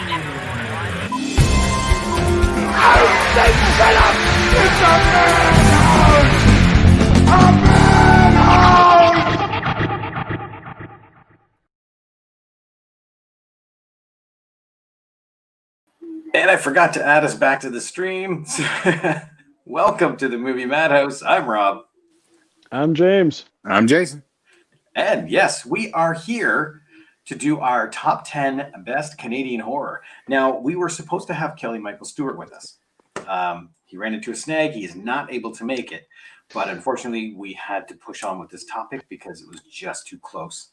And I forgot to add us back to the stream. Welcome to the Movie Madhouse. I'm Rob. I'm James. I'm Jason. And yes, we are here to do our top 10 best Canadian horror. Now, we were supposed to have Kelly Michael Stewart with us. He ran into a snag. He is not able to make it. But unfortunately, we had to push on with this topic because it was just too close.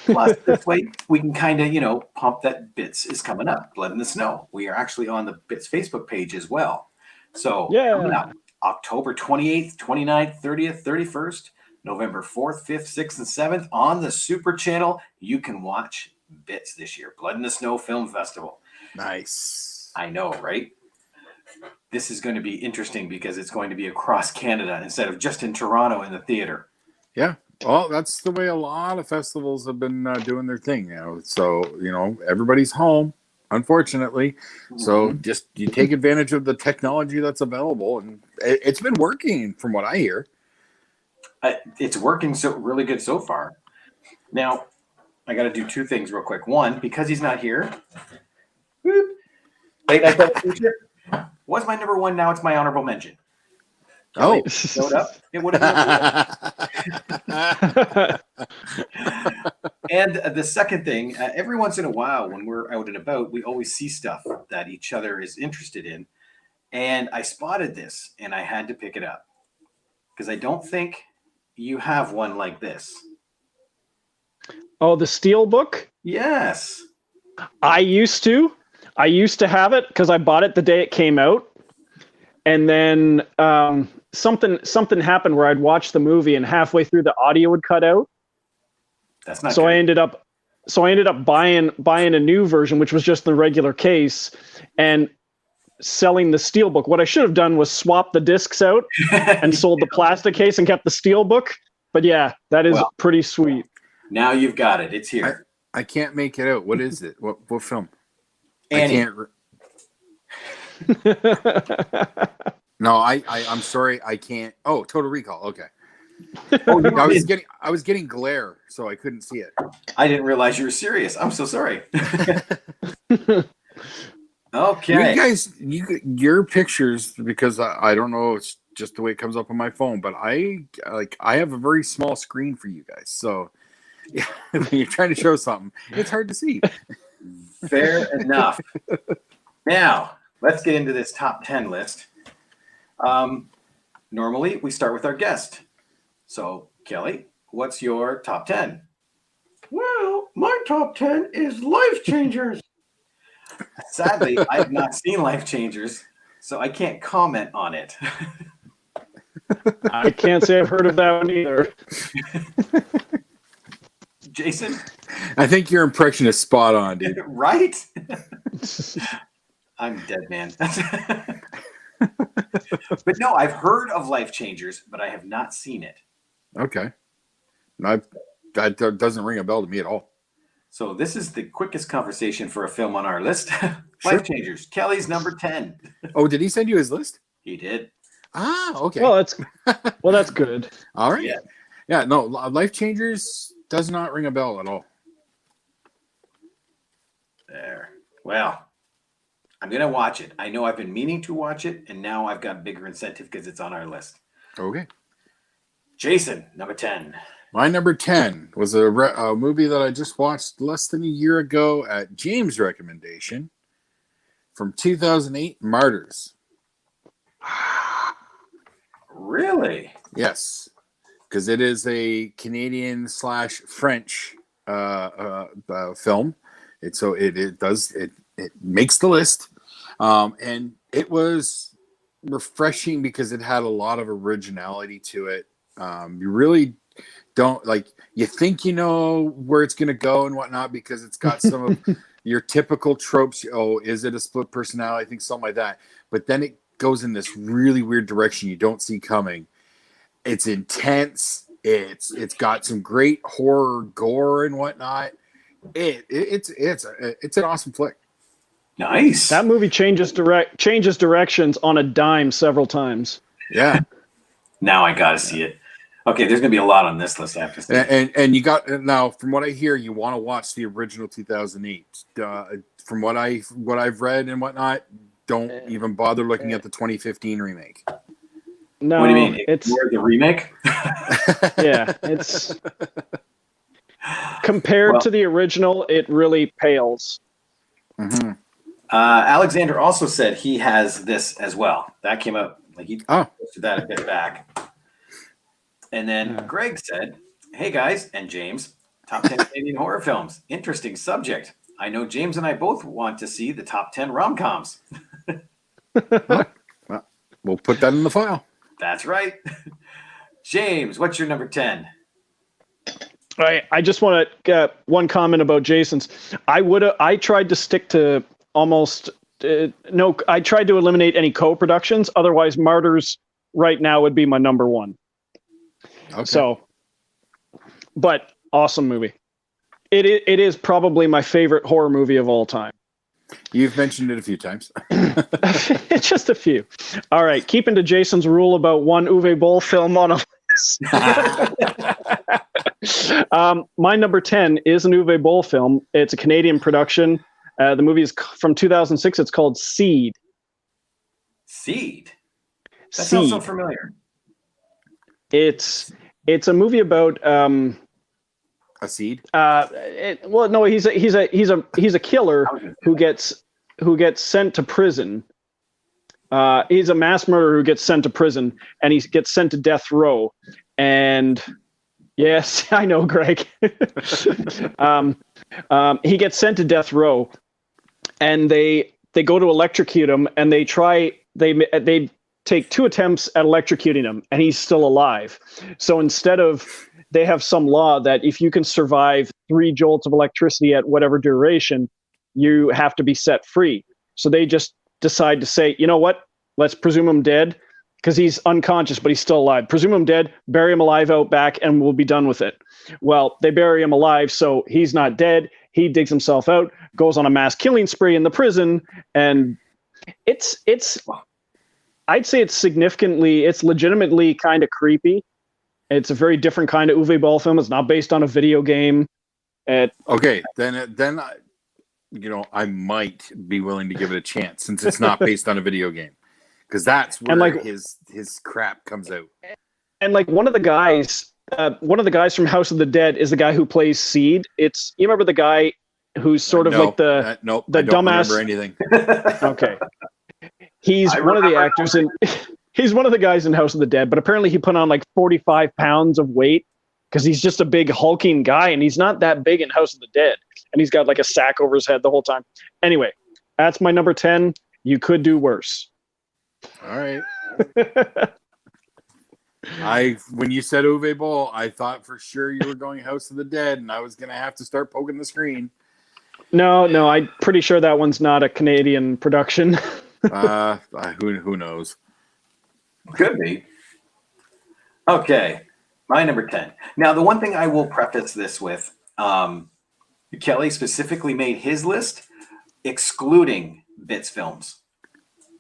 Plus, this way, we can kind of, pump that Bits is coming up, Blood in the Snow. We are actually on the Bits Facebook page as well. So, coming up, October 28th, 29th, 30th, 31st, November 4th, 5th, 6th, and 7th on the Super Channel, you can watch Bits this year. Blood in the Snow Film Festival. Nice. I know, right? This is going to be interesting because it's going to be across Canada instead of just in Toronto in the theater. Yeah. Well, that's the way a lot of festivals have been doing their thing now. So, everybody's home, unfortunately. So just you take advantage of the technology that's available. And it's been working from what I hear. It's working really good so far. Now, I got to do two things real quick. One, because he's not here. Late Night Television was my number one. Now it's my honorable mention. Kelly showed up. It would have been. And the second thing, every once in a while when we're out and about, we always see stuff that each other is interested in. And I spotted this and I had to pick it up because I don't think you have one like this. Oh, the Steel book? Yes. I used to have it because I bought it the day it came out. And then something happened where I'd watch the movie and halfway through the audio would cut out. That's not so good. I ended up buying a new version, which was just the regular case, and selling the Steel book. What I should have done was swap the discs out and sold the plastic case and kept the Steel book. But yeah, that is pretty sweet. Now you've got it. It's here. I can't make it out. What is it? What film? Annie. I can't. No, I'm sorry. I can't. Oh, Total Recall. Okay. Oh, I was getting glare, so I couldn't see it. I didn't realize you were serious. I'm so sorry. Okay. You guys, your pictures, because I don't know, it's just the way it comes up on my phone, but I have a very small screen for you guys. So yeah, when you're trying to show something, it's hard to see. Fair enough. Now, let's get into this top 10 list. Normally, we start with our guest. So, Kelly, what's your top 10? Well, my top 10 is Life Changers. Sadly, I have not seen Life Changers, so I can't comment on it. I can't say I've heard of that one either. Jason? I think your impression is spot on, dude. Right? I'm dead, man. But no, I've heard of Life Changers, but I have not seen it. Okay. That doesn't ring a bell to me at all. So this is the quickest conversation for a film on our list. Sure. Life Changers. Kelly's number 10. Oh, did he send you his list? He did. Ah, okay. Well, that's good. All right. Yeah, no, Life Changers does not ring a bell at all. There. Well, I'm going to watch it. I know I've been meaning to watch it, and now I've got bigger incentive because it's on our list. Okay. Jason, number 10. My number 10 was a movie that I just watched less than a year ago at James' recommendation from 2008, Martyrs. Really? Yes, because it is a Canadian/French film. It makes the list, and it was refreshing because it had a lot of originality to it. You really don't you think you know where it's going to go and whatnot because it's got some of your typical tropes. Oh, is it a split personality? I think something like that. But then it goes in this really weird direction you don't see coming. It's intense. It's got some great horror gore and whatnot. It's an awesome flick. Nice. That movie changes directions on a dime several times. Yeah. Now I got to see it. Okay, there's going to be a lot on this list, I have to say. And you got, now from what I hear, you want to watch the original 2008. From what I've read and whatnot, don't even bother looking at the 2015 remake. No, What do you mean? it's Ignore the remake? yeah, it's compared to the original, it really pales. Mm-hmm. Alexander also said he has this as well. That came out, like he posted that a bit back. And then Greg said, "Hey guys, and James, top 10 Canadian horror films. Interesting subject. I know James and I both want to see the top 10 rom-coms." Well, we'll put that in the file. That's right. James, what's your number 10? I just want to get one comment about Jason's. I tried to stick to almost no. I tried to eliminate any co-productions. Otherwise, Martyrs right now would be my number one. Okay. So, but awesome movie. It is probably my favorite horror movie of all time. You've mentioned it a few times. Just a few. All right, keeping to Jason's rule about one Uwe Boll film on a list. My number 10 is an Uwe Boll film. It's a Canadian production. The movie is from 2006. It's called Seed. Seed? That Seed. sounds so familiar. It's a movie about a seed. Well, no, he's a killer who gets sent to prison. He's a mass murderer who gets sent to prison, and he gets sent to death row. And yes, I know, Greg. He gets sent to death row, and they go to electrocute him, and they take 2 attempts at electrocuting him, and he's still alive. So instead of, they have some law that if you can survive 3 jolts of electricity at whatever duration, you have to be set free. So they just decide to say, you know what? Let's presume him dead because he's unconscious, but he's still alive. Presume him dead, bury him alive out back, and we'll be done with it. Well, they bury him alive, so he's not dead. He digs himself out, goes on a mass killing spree in the prison, and it's I'd say it's legitimately kind of creepy. It's a very different kind of Uwe Boll film. It's not based on a video game. Okay, then I might be willing to give it a chance since it's not based on a video game, because that's where his crap comes out. And like one of the guys from House of the Dead is the guy who plays Seed. You remember the guy who's sort of like the dumbass. Remember anything? Okay. He's one of the actors he's one of the guys in House of the Dead, but apparently he put on like 45 pounds of weight because he's just a big hulking guy, and he's not that big in House of the Dead. And he's got like a sack over his head the whole time. Anyway, that's my number 10. You could do worse. All right. When you said Uwe Boll, I thought for sure you were going House of the Dead, and I was going to have to start poking the screen. No, I'm pretty sure that one's not a Canadian production. Who knows? Could be. Okay, my number 10. Now, the one thing I will preface this with, Kelly specifically made his list excluding Bits films.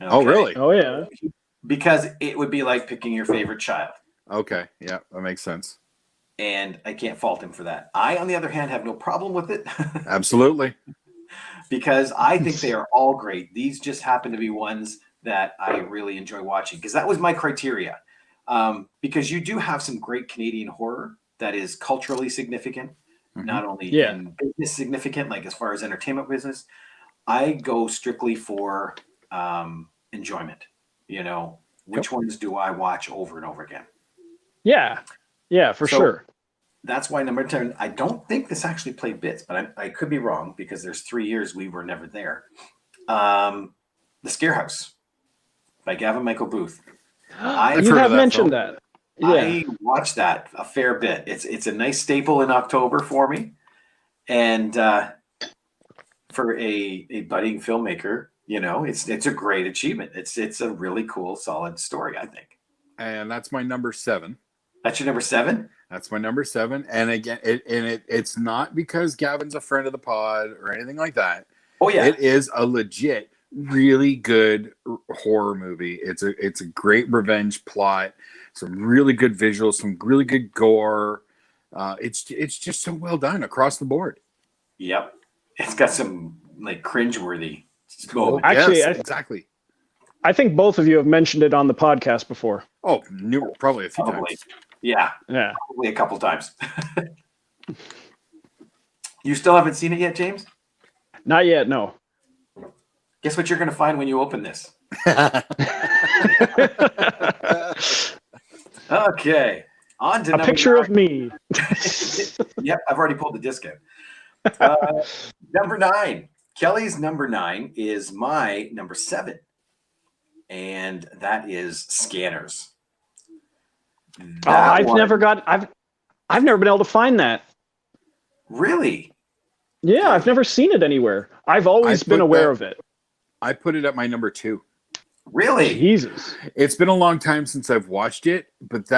Okay? Oh, really? Oh, yeah. Because it would be like picking your favorite child. Okay, yeah, that makes sense. And I can't fault him for that. I, on the other hand, have no problem with it. Absolutely. Because I think they are all great. These just happen to be ones that I really enjoy watching, because that was my criteria. Because you do have some great Canadian horror that is culturally significant, not only in business significant, like as far as entertainment business. I go strictly for enjoyment. Which ones do I watch over and over again? Yeah, for sure. That's why number 10, I don't think this actually played Bits, but I could be wrong because there's 3 years we were never there. The Scare House by Gavin Michael Booth. You have mentioned that. Yeah. I watched that a fair bit. It's a nice staple in October for me. And for a budding filmmaker, it's a great achievement. It's a really cool, solid story, I think. And that's my number 7. That's your number 7? That's my number 7. And again, it's not because Gavin's a friend of the pod or anything like that. Oh yeah. It is a legit, really good horror movie. It's a great revenge plot. Some really good visuals, some really good gore. It's just so well done across the board. Yep. It's got some like cringeworthy Oh, moments. Actually, yes, exactly. I think both of you have mentioned it on the podcast before. Oh, probably a few Probably. times. Yeah. Yeah. Probably a couple times. You still haven't seen it yet, James? Not yet, no. Guess what you're going to find when you open this? Okay. On to A number picture 9. of me. Yep, I've already pulled the disc out. Number 9. Kelly's number 9 is my number 7. And that is Scanners. I've never been able to find that. Really? Yeah, I've never seen it anywhere. I've always been aware of it. I put it at my number 2. Really? Jesus. It's been a long time since I've watched it, but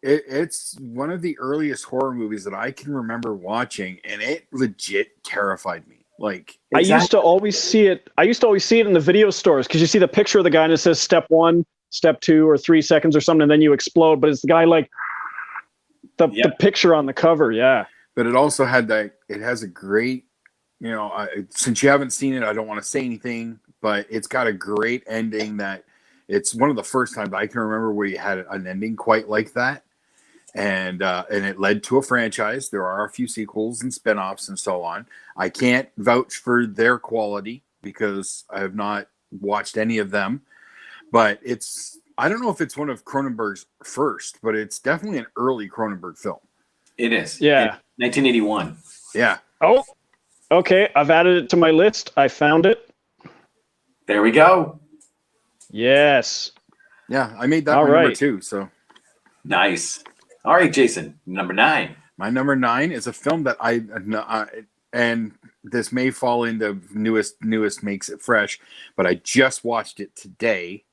it's one of the earliest horror movies that I can remember watching, and it legit terrified me. Like, I used to always see it in the video stores, because you see the picture of the guy and it says step 1, step 2, or 3 seconds or something, and then you explode. But it's the guy like the picture on the cover. Yeah. But it also had it has a great, since you haven't seen it, I don't want to say anything, but it's got a great ending that it's one of the first times I can remember where you had an ending quite like that. And it led to a franchise. There are a few sequels and spinoffs and so on. I can't vouch for their quality because I have not watched any of them, but I don't know if it's one of Cronenberg's first, but it's definitely an early Cronenberg film. It is. Yeah. 1981. Yeah. Oh, okay. I've added it to my list. I found it. There we go. Yes. Yeah, I made that All my right. number 2. So Nice. All right, Jason, number 9. my number 9 is a film that and this may fall into newest makes it fresh, but I just watched it today.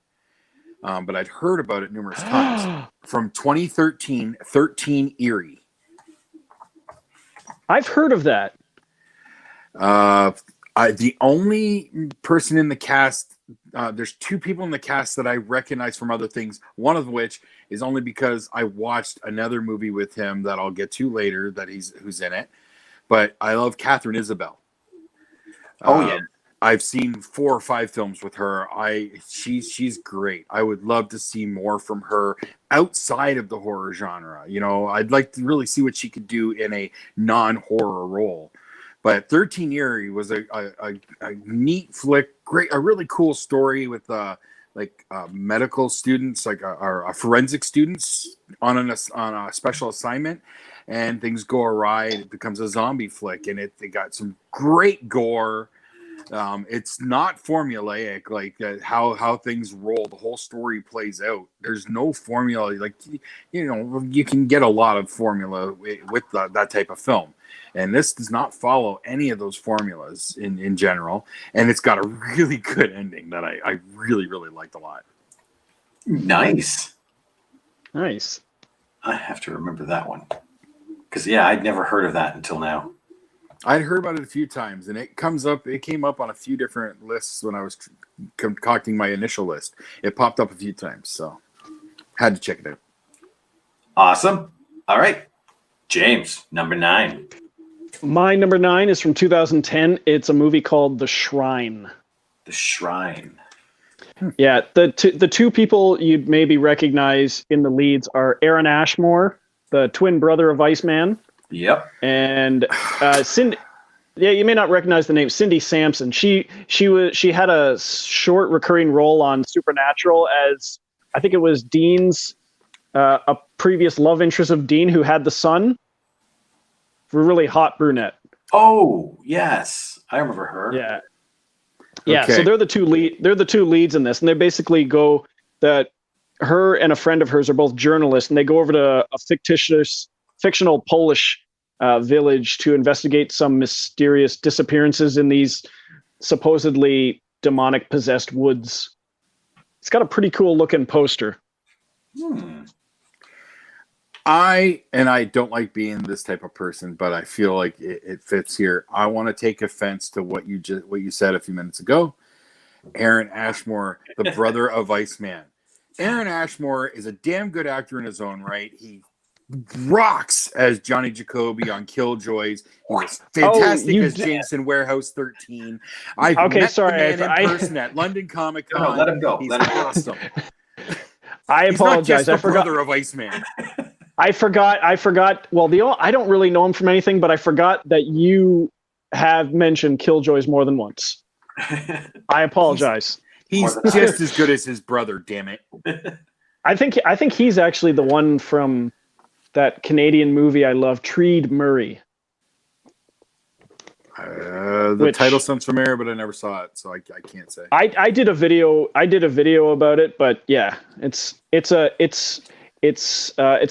But I'd heard about it numerous times. From 2013, 13 Eerie. I've heard of that. The only person in the cast, there's 2 people in the cast that I recognize from other things. One of which is only because I watched another movie with him that I'll get to later who's in it. But I love Catherine Isabel. Oh yeah. I've seen 4 or 5 films with her. She's great. I would love to see more from her outside of the horror genre. I'd like to really see what she could do in a non-horror role. But 13 Eerie was a neat flick, a really cool story with medical students, like forensic students on a special assignment, and things go awry. It becomes a zombie flick, and they got some great gore. It's not formulaic, like how things roll. The whole story plays out. There's no formula. Like, you can get a lot of formula with that type of film. And this does not follow any of those formulas in general. And it's got a really good ending that I really, really liked a lot. Nice. Nice. I have to remember that one. Because, I'd never heard of that until now. I'd heard about it a few times, and it came up on a few different lists when I was concocting my initial list. It popped up a few times, so had to check it out. Awesome. All right. James, number 9. My number 9 is from 2010. It's a movie called The Shrine. The Shrine. Yeah, the 2 people you'd maybe recognize in the leads are Aaron Ashmore, the twin brother of Iceman. Yep. And Cindy. Yeah, you may not recognize the name Cindy Sampson. She had a short recurring role on Supernatural as, I think it was Dean's a previous love interest of Dean who had the son. A really hot brunette. Oh, yes. I remember her. Yeah. Yeah, Okay. so they're the two leads in this, and they basically go that her and a friend of hers are both journalists, and they go over to a fictional Polish village to investigate some mysterious disappearances in these supposedly demonic possessed woods. It's got a pretty cool looking poster. I don't like being this type of person, but I feel like it fits here. I want to take offense to what you said a few minutes ago. Aaron Ashmore, the brother of Iceman. Aaron Ashmore is a damn good actor in his own right. He rocks as Johnny Jacoby on Killjoys. He was fantastic as Jameson Warehouse 13. I met the man in person at London Comic Con. No, let him go. He's let him go. awesome. I apologize. He's not just the brother of Iceman. I forgot. Well, I don't really know him from anything, but I forgot that you have mentioned Killjoys more than once. I apologize. He's just as good as his brother. Damn it! I think he's actually the one from that Canadian movie I love, Treed Murray. The title sounds familiar, but I never saw it, so I can't say. I did a video about it, but yeah, it's a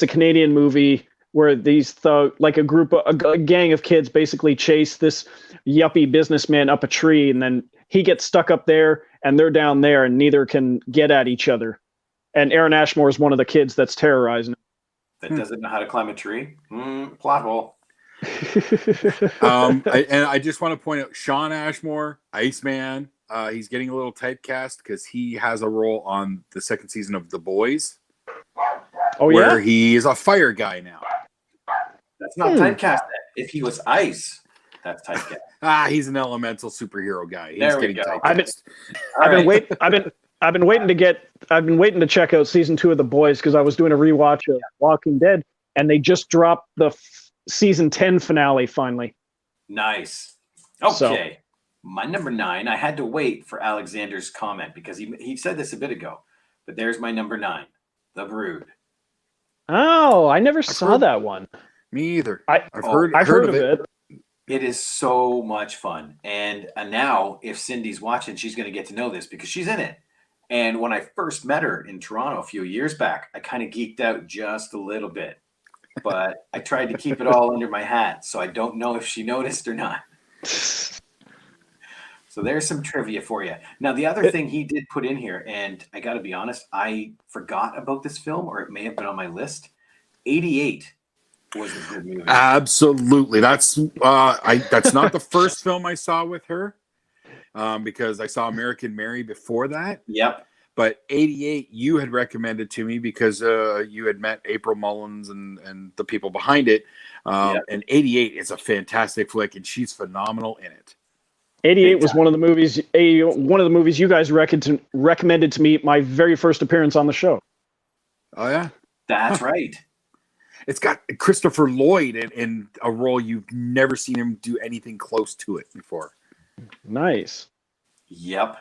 Canadian movie where these a gang of kids basically chase this yuppie businessman up a tree, and then he gets stuck up there and they're down there, and neither can get at each other. And Aaron Ashmore is one of the kids that's terrorizing him. That doesn't know how to climb a tree. Plot hole. I just want to point out Sean Ashmore, Iceman. He's getting a little typecast because he has a role on the second season of The Boys. Oh, where he is a fire guy now. That's not typecast. If he was Ice, that's typecast. He's an elemental superhero guy. He's there we getting go. typecast. I've been waiting to check out season 2 of The Boys because I was doing a rewatch of Walking Dead, and they just dropped the season 10 finale finally. Nice. Okay. My number 9. I had to wait for Alexander's comment because he said this a bit ago, but there's my number 9, The Brood. Oh, I never saw that one. Me either. I've heard of it. It is so much fun. And now, if Cindy's watching, she's going to get to know this because she's in it. And when I first met her in Toronto a few years back, I kind of geeked out just a little bit. But I tried to keep it all under my hat, so I don't know if she noticed or not. So there's some trivia for you. Now, the other thing he did put in here, and I got to be honest, I forgot about this film, or it may have been on my list. 88 was a good movie. Absolutely. That's not the first film I saw with her, because I saw American Mary before that. Yep. But 88, you had recommended to me because you had met April Mullins and the people behind it. Yep. And 88 is a fantastic flick, and she's phenomenal in it. 88 was one of the movies you guys recommended to me my very first appearance on the show. Oh, yeah? That's right. It's got Christopher Lloyd in a role you've never seen him do anything close to it before. Nice. Yep.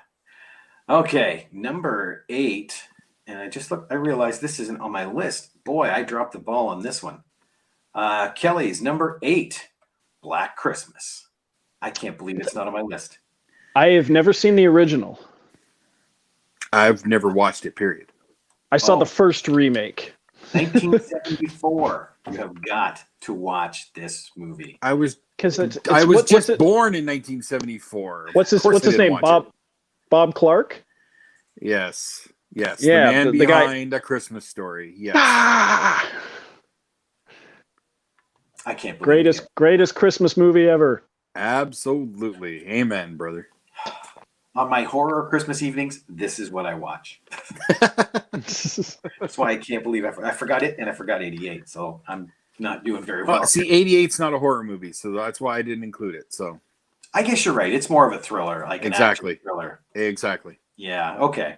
Okay, number 8. And I realized this isn't on my list. Boy, I dropped the ball on this one. Kelly's number 8, Black Christmas. I can't believe it's not on my list. I have never seen the original. I've never watched it, period. I saw the first remake. 1974. You have got to watch this movie. I was just born in 1974. What's his name? Bob Clark? Yes. Yeah, the man behind A Christmas Story. Yes. I can't believe it. Greatest Christmas movie ever. Absolutely. Amen, brother. On my horror Christmas evenings, this is what I watch. That's why I can't believe I forgot it, and I forgot 88. So I'm not doing very well. See, 88's not a horror movie, so that's why I didn't include it. So I guess you're right. It's more of a thriller, like an action thriller. Exactly. Yeah. Okay.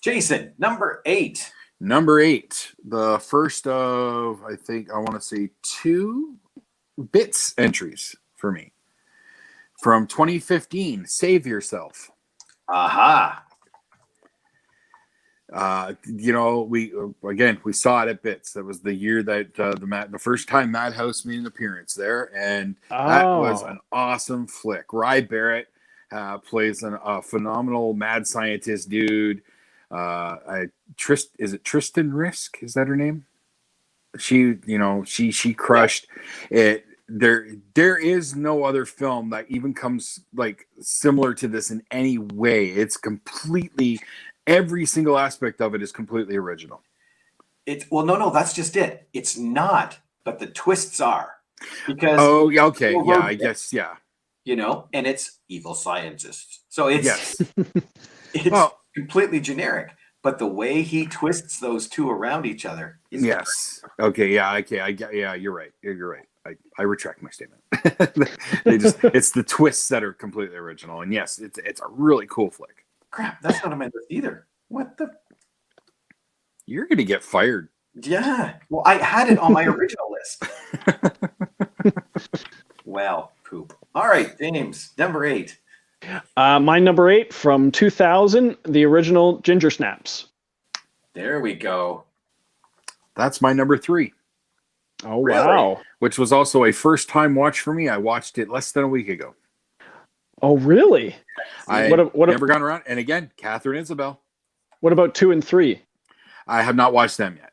Jason, number 8. Number 8, the first of I want to say 2 bits entries for me. From 2015, Save Yourself. Aha. We saw it at Bits. That was the year that the first time Madhouse made an appearance there, and that was an awesome flick. Rye Barrett plays a phenomenal mad scientist dude. Is it Tristan Risk? Is that her name? She crushed it. There is no other film that even comes like similar to this in any way. It's completely, every single aspect of it is completely original. No, that's just it. It's not, but the twists are because Oh, yeah, okay, Well, yeah, well, I guess, yeah, and it's evil scientists. So it's yes. it's Well, completely generic, but the way he twists those two around each other is yes. Okay, yeah, yeah, you're right. You're right. I retract my statement. It's the twists that are completely original, and yes, it's a really cool flick. crap. That's not on my list either. What the? You're gonna get fired. Yeah. Well, I had it on my original list. Well, poop. All right, James, number 8. My number 8 from 2000, the original Ginger Snaps. There we go. That's my number 3. Oh, Really? wow. Which was also a first time watch for me. I watched it less than a week ago. Oh, really? I What never gone around. And again, Catherine Isabel. What about 2 and 3? I have not watched them yet.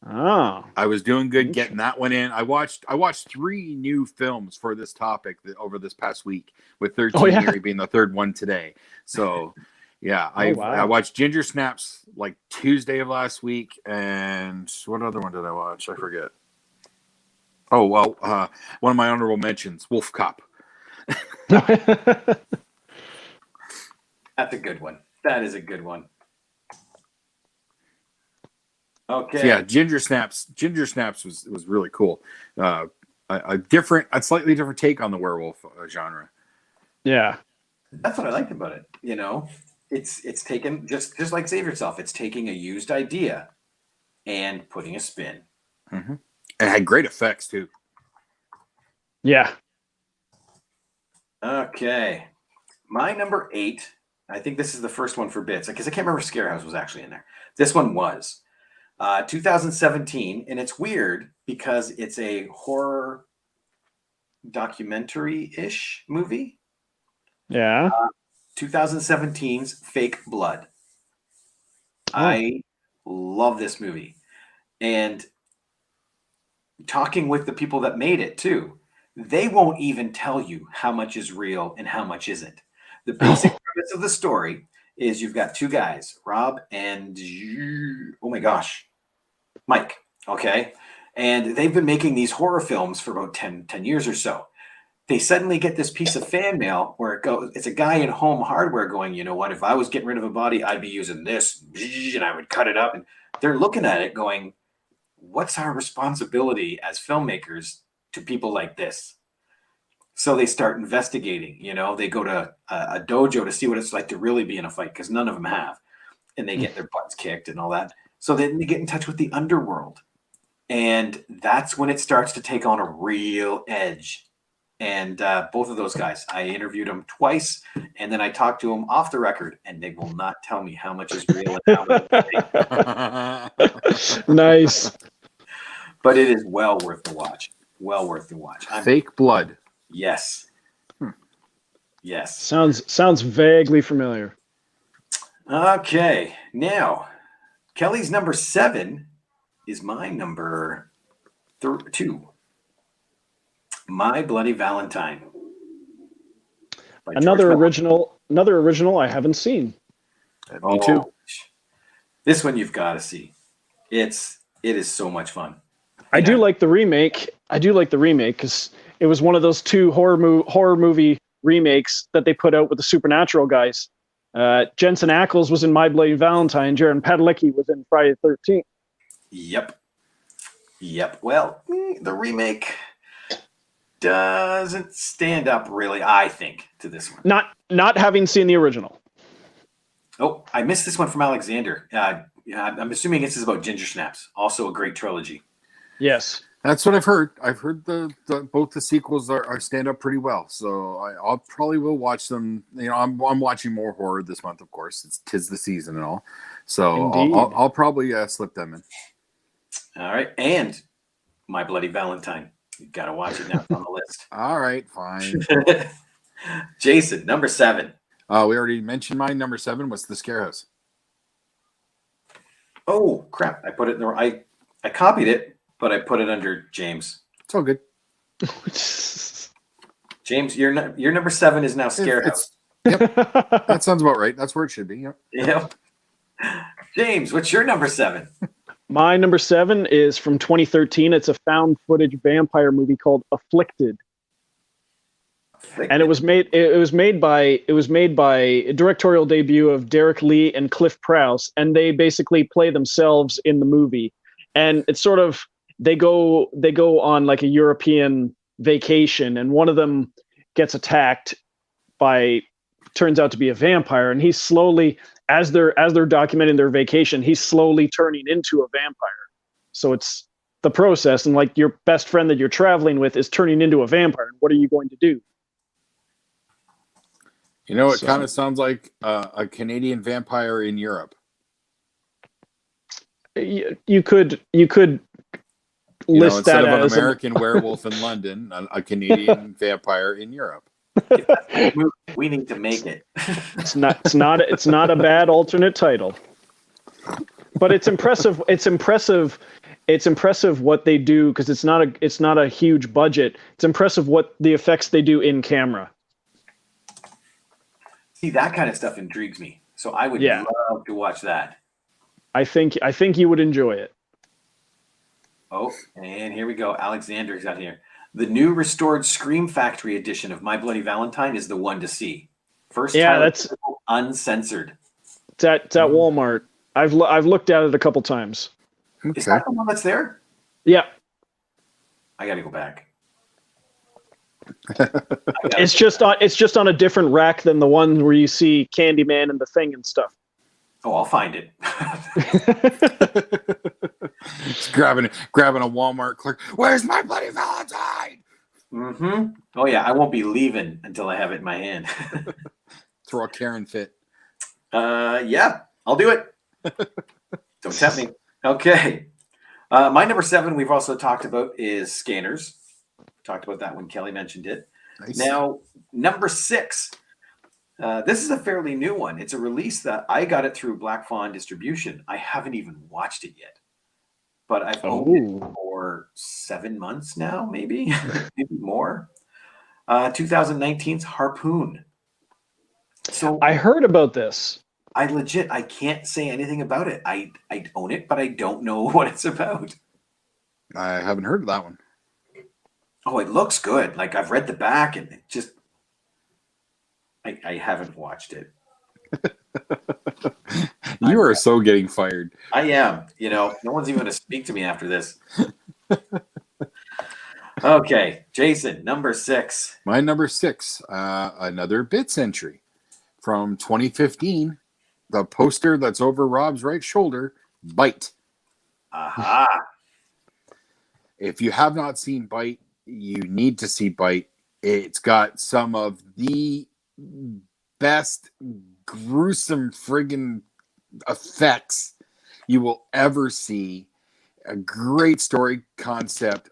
Oh. I was doing good getting that one in. I watched 3 new films for this topic over this past week, with 13 Eerie being the third one today. So, yeah, I watched Ginger Snaps like Tuesday of last week, and what other one did I watch? I forget. Oh, well, one of my honorable mentions, Wolf Cop. That's a good one. That is a good one. Okay. So yeah, Ginger Snaps was really cool. A slightly different take on the werewolf genre. Yeah. That's what I liked about it. It's taken just like Save Yourself. It's taking a used idea and putting a spin. Mm-hmm. It had great effects too. Yeah. Okay. My number 8, I think this is the first one for bits, because I can't remember if Scarehouse was actually in there. This one was 2017, and it's weird because it's a horror documentary-ish movie. Yeah. 2017's Fake Blood. I love this movie. And talking with the people that made it too, they won't even tell you how much is real and how much isn't. The basic premise of the story is you've got 2 guys, Rob and Mike. Okay. And they've been making these horror films for about 10 years or so. They suddenly get this piece of fan mail where it's a guy in home hardware going, you know what, if I was getting rid of a body, I'd be using this, and I would cut it up. And they're looking at it going, what's our responsibility as filmmakers to people like this? So they start investigating. They go to a dojo to see what it's like to really be in a fight, because none of them have. And they get their butts kicked and all that. So then they get in touch with the underworld. And that's when it starts to take on a real edge. And both of those guys, I interviewed them twice, and then I talked to them off the record, and they will not tell me how much is real and how much is fake. Nice. But it is well worth the watch. Well worth the watch. Fake Blood. Yes. Yes. Sounds vaguely familiar. Okay. Now, Kelly's number 7 is my number 2. My Bloody Valentine. Another original I haven't seen. Me too. This one you've got to see. It is so much fun. I do like the remake. Because it was one of those 2 horror movie remakes that they put out with the Supernatural guys. Jensen Ackles was in My Bloody Valentine. Jared Padalecki was in Friday the 13th. Yep. Well, the remake doesn't stand up really, I think, to this one. Not having seen the original. Oh, I missed this one from Alexander. I'm assuming this is about Ginger Snaps, also a great trilogy. Yes. That's what I've heard. I've heard both the sequels are stand up pretty well, so I'll probably will watch them. I'm watching more horror this month, of course. Tis the season and all, so I'll probably slip them in. All right, and My Bloody Valentine. You gotta watch it now. It's on the list. All right, fine. Jason, number 7. We already mentioned mine. Number 7 was The Scarehouse. Oh crap! I put it in the. I copied it, but I put it under James. It's all good. James, your number 7 is now Scarehouse. Yep, that sounds about right. That's where it should be. Yep. James, what's your number 7? My number 7 is from 2013. It's a found footage vampire movie called Afflicted. And it was made by a directorial debut of Derek Lee and Cliff Prowse, and they basically play themselves in the movie. And it's sort of they go on like a European vacation, and one of them gets attacked by, turns out to be a vampire, and he's slowly, as they're documenting their vacation, he's slowly turning into a vampire. So it's the process, and like your best friend that you're traveling with is turning into a vampire. What are you going to do? You know, it kind of sounds like a Canadian vampire in Europe. You could list instead that of an as American werewolf in London, a Canadian vampire in Europe. We need to make it. It's not a bad alternate title, but it's impressive. It's impressive what they do, because it's not a huge budget. It's impressive what the effects they do in camera. See, that kind of stuff intrigues me. So I would love to watch that. I think you would enjoy it. Oh, and here we go. Alexander's out here. The new restored Scream Factory edition of My Bloody Valentine is the one to see. First time that's uncensored. It's at Walmart. I've looked at it a couple times. Okay. Is that the one that's there? Yeah. I got to go back. It's just on a different rack than the one where you see Candyman and the Thing and stuff. Oh, I'll find it. It's grabbing a Walmart clerk. Where's My Bloody Valentine? Mm-hmm. Oh yeah, I won't be leaving until I have it in my hand. Throw a Karen fit. Yeah, I'll do it. Don't tempt me. Okay. My number 7 we've also talked about is Scanners. Talked about that when Kelly mentioned it. Nice. Now, number 6. This is a fairly new one. It's a release that I got it through Black Fawn Distribution. I haven't even watched it yet, but I've owned it for 7 months now, maybe, maybe more. 2019's Harpoon. So I heard about this. I can't say anything about it. I own it, but I don't know what it's about. I haven't heard of that one. Oh, it looks good. Like, I've read the back, and it just, I haven't watched it. You are so getting fired. I am. No one's even going to speak to me after this. Okay, Jason, number 6. My number 6, another Bits entry from 2015. The poster that's over Rob's right shoulder, Bite. Aha. If you have not seen Bite, you need to see Bite. It's got some of the best gruesome friggin' effects you will ever see. A great story concept,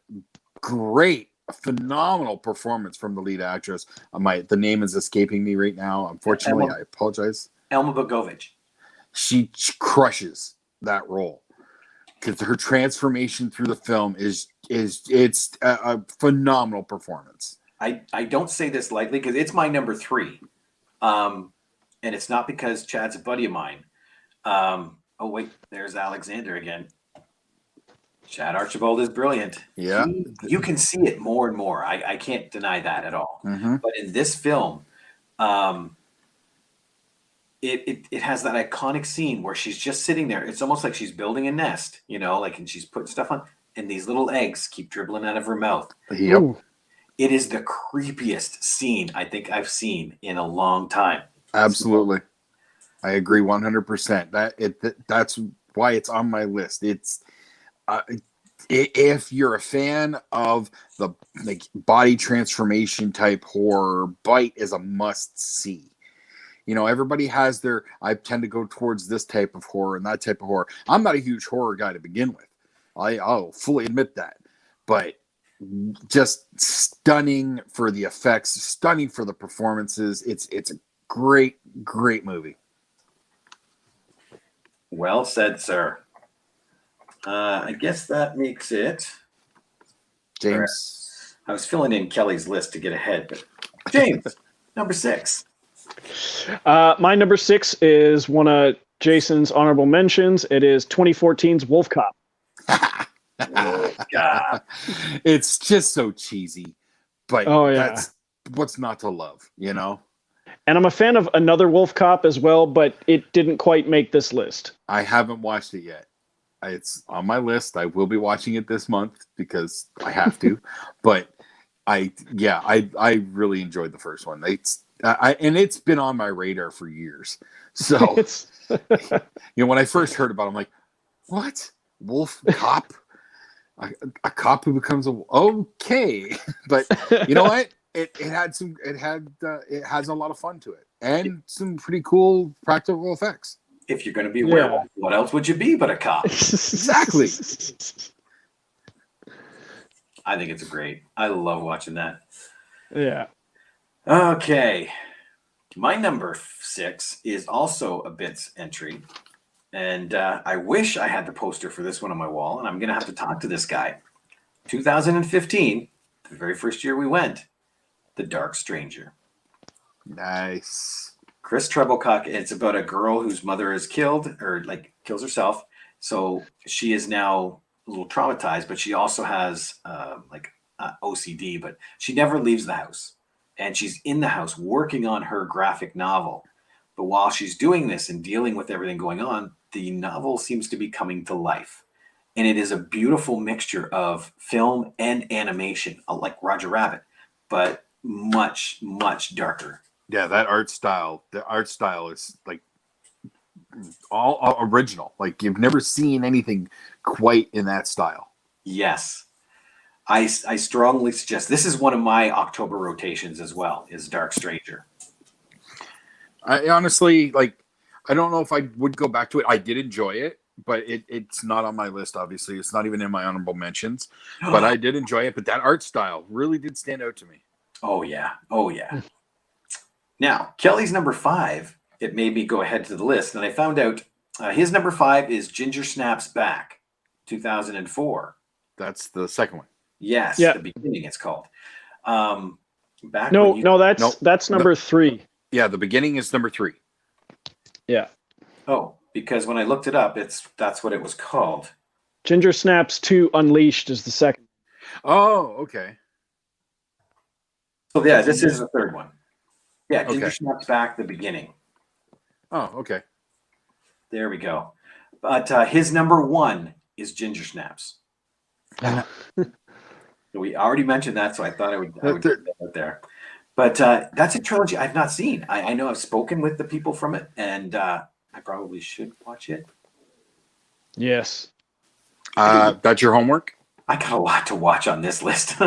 great, phenomenal performance from the lead actress. The name is escaping me right now. Unfortunately, I apologize. Elma Bogovich. She crushes that role, because her transformation through the film it's a phenomenal performance. I don't say this lightly, because it's my number 3. And it's not because Chad's a buddy of mine. Oh, wait, there's Alexander again. Chad Archibald is brilliant. Yeah. You can see it more and more. I can't deny that at all. Mm-hmm. But in this film, it has that iconic scene where she's just sitting there. It's almost like she's building a nest, and she's putting stuff on, and these little eggs keep dribbling out of her mouth. Yep. Ooh. It is the creepiest scene I think I've seen in a long time. Absolutely. I agree 100%. That's why it's on my list. It's if you're a fan of the body transformation type horror, Bite is a must see. Everybody has I tend to go towards this type of horror and that type of horror. I'm not a huge horror guy to begin with. I'll fully admit that. But just stunning for the effects, stunning for the performances. It's a great, great movie. Well said, sir. I guess that makes it. James. I was filling in Kelly's list to get ahead, but James, number 6. My number 6 is one of Jason's honorable mentions. It is 2014's Wolf Cop. God. It's just so cheesy, but Oh, yeah. that's what's not to love, you know? And I'm a fan of Another Wolf Cop as well, but it didn't quite make this list. I haven't watched it yet. It's on my list. I will be watching it this month because I have to. But I really enjoyed the first one. And it's been on my radar for years. So It's when I first heard about it, I'm like, what? Wolf cop? A cop who becomes okay. But you know what? It has a lot of fun to it and some pretty cool practical effects. If you're going to be a werewolf, what else would you be but a cop? Exactly. I think it's great. I love watching that. Yeah. Okay. My number 6 is also a bits entry. And I wish I had the poster for this one on my wall, and I'm going to have to talk to this guy. 2015, the very first year we went, The Dark Stranger. Nice. Chris Treblecock. It's about a girl whose mother is killed or like kills herself. So she is now a little traumatized, but she also has OCD, but she never leaves the house. And she's in the house working on her graphic novel. But while she's doing this and dealing with everything going on, the novel seems to be coming to life. And it is a beautiful mixture of film and animation, like Roger Rabbit, but much, much darker. Yeah, the art style is like all original. Like you've never seen anything quite in that style. Yes. I strongly suggest this is one of my October rotations as well, is Dark Stranger. I honestly, I don't know if I would go back to it. I did enjoy it, but it's not on my list, obviously. It's not even in my honorable mentions. But I did enjoy it. But that art style really did stand out to me. Oh, yeah. Oh, yeah. Now, Kelly's number 5, it made me go ahead to the list. And I found out his number 5 is Ginger Snaps Back, 2004. That's the second one. Yes, Yeah. The Beginning it's called. That's number 3. Yeah, The Beginning is number 3. Yeah. Oh, because when I looked it up, that's what it was called. Ginger Snaps 2 Unleashed is the second. Oh, okay. So yeah, this is the third one. Yeah, Ginger Okay. Snaps Back, The Beginning. Oh, okay. There we go. But his number 1 is Ginger Snaps. We already mentioned that, so I thought I would get that out there. But that's a trilogy I've not seen. I know I've spoken with the people from it, and I probably should watch it. Yes. That's your homework? I got a lot to watch on this list.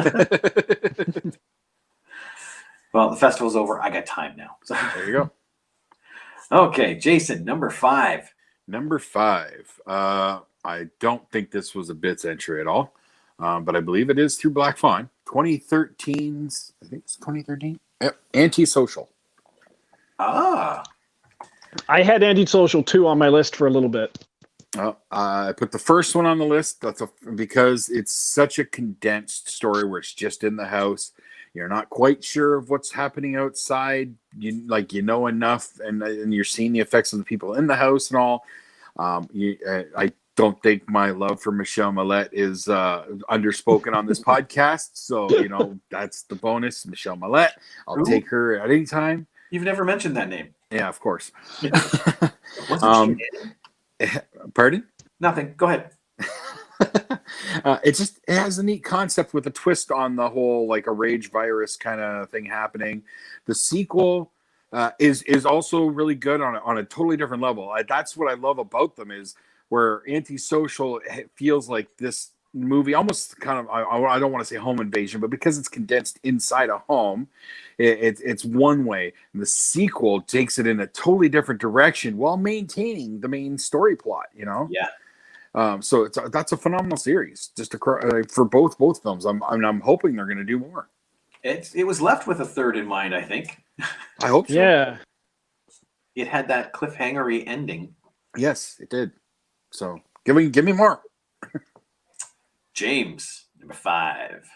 Well, the festival's over. I got time now. So. There you go. Okay, Jason, number 5. Number 5. I don't think this was a bits entry at all, but I believe it is through Black Fawn. 2013's, I think it's 2013. Yep. Antisocial. Ah. I had Antisocial 2 on my list for a little bit. I put the first one on the list. Because it's such a condensed story where it's just in the house. You're not quite sure of what's happening outside. You know enough, and you're seeing the effects of the people in the house and all. I don't think my love for Michelle Millette is underspoken on this podcast. So, that's the bonus. Michelle Millette. I'll take her at any time. You've never mentioned that name. Yeah, of course. Wasn't she? Pardon? Nothing. Go ahead. It has a neat concept with a twist on the whole, like a rage virus kind of thing happening. The sequel is also really good on a totally different level. That's what I love about them, is where Antisocial feels like this movie almost kind of, I don't want to say home invasion, but because it's condensed inside a home, it's one way. And the sequel takes it in a totally different direction while maintaining the main story plot, Yeah. So that's a phenomenal series, just for both films. I'm hoping they're going to do more. It was left with a third in mind, I think. I hope so. Yeah. It had that cliffhangery ending. Yes, it did. So give me more. James, number 5.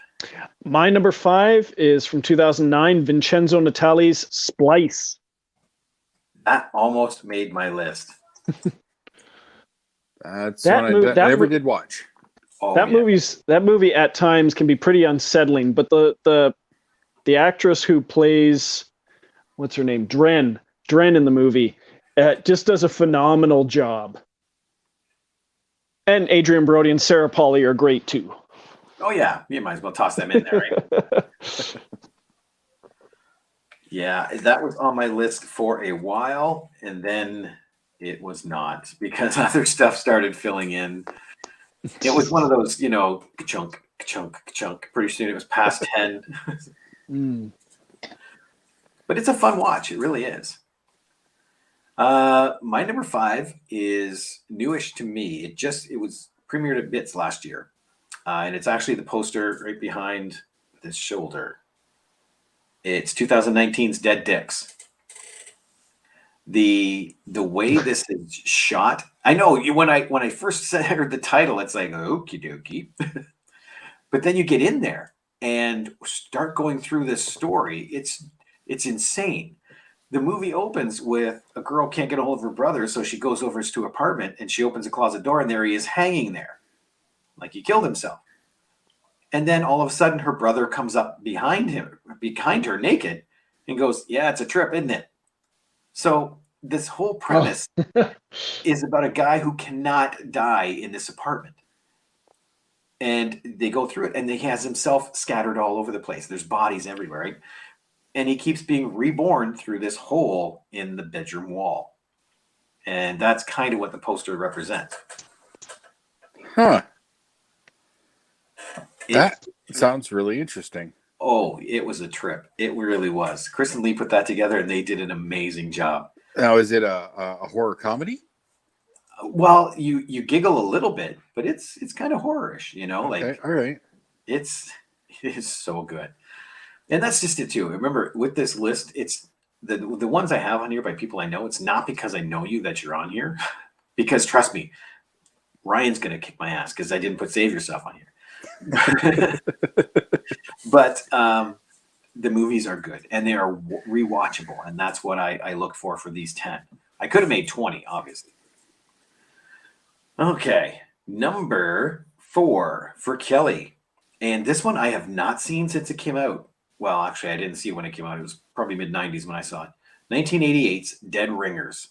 My number 5 is from 2009, Vincenzo Natali's Splice. That almost made my list. That's one I never did watch. Oh, That yeah. movie at times can be pretty unsettling, but the actress who plays, what's her name, Dren in the movie, just does a phenomenal job. And Adrian Brody and Sarah Polley are great too. Oh, yeah. You might as well toss them in there, right? Yeah, that was on my list for a while, and then it was not because other stuff started filling in. It was one of those, chunk, chunk, chunk. Pretty soon it was past 10. Mm. But it's a fun watch. It really is. My number 5 is newish to me. It was premiered at Bits last year. And it's actually the poster right behind this shoulder. It's 2019's Dead Dicks. The way this is shot, I know when I first heard the title, it's like okie dokie, but then you get in there and start going through this story. It's insane. The movie opens with a girl can't get a hold of her brother, so she goes over to her apartment and she opens a closet door, and there he is hanging there, like he killed himself. And then all of a sudden, her brother comes up behind her naked, and goes, "Yeah, it's a trip, isn't it?" So this whole premise is about a guy who cannot die in this apartment. And they go through it, and he has himself scattered all over the place. There's bodies everywhere, right? And he keeps being reborn through this hole in the bedroom wall. And that's kind of what the poster represents. Huh. That sounds really interesting. Oh, it was a trip. It really was. Chris and Lee put that together, and they did an amazing job. Now, is it a horror comedy? Well, you giggle a little bit, but it's kind of horrorish, Okay, all right. It is so good. And that's just it too. Remember, with this list, it's the ones I have on here by people I know. It's not because I know you that you're on here, because trust me, Ryan's gonna kick my ass because I didn't put Save Yourself on here. But the movies are good and they are rewatchable, and that's what I look for these 10. I could have made 20, obviously. Okay, number 4 for Kelly, and this one I have not seen since it came out. Well, actually, I didn't see it when it came out. It was probably mid-90s when I saw it. 1988's Dead Ringers.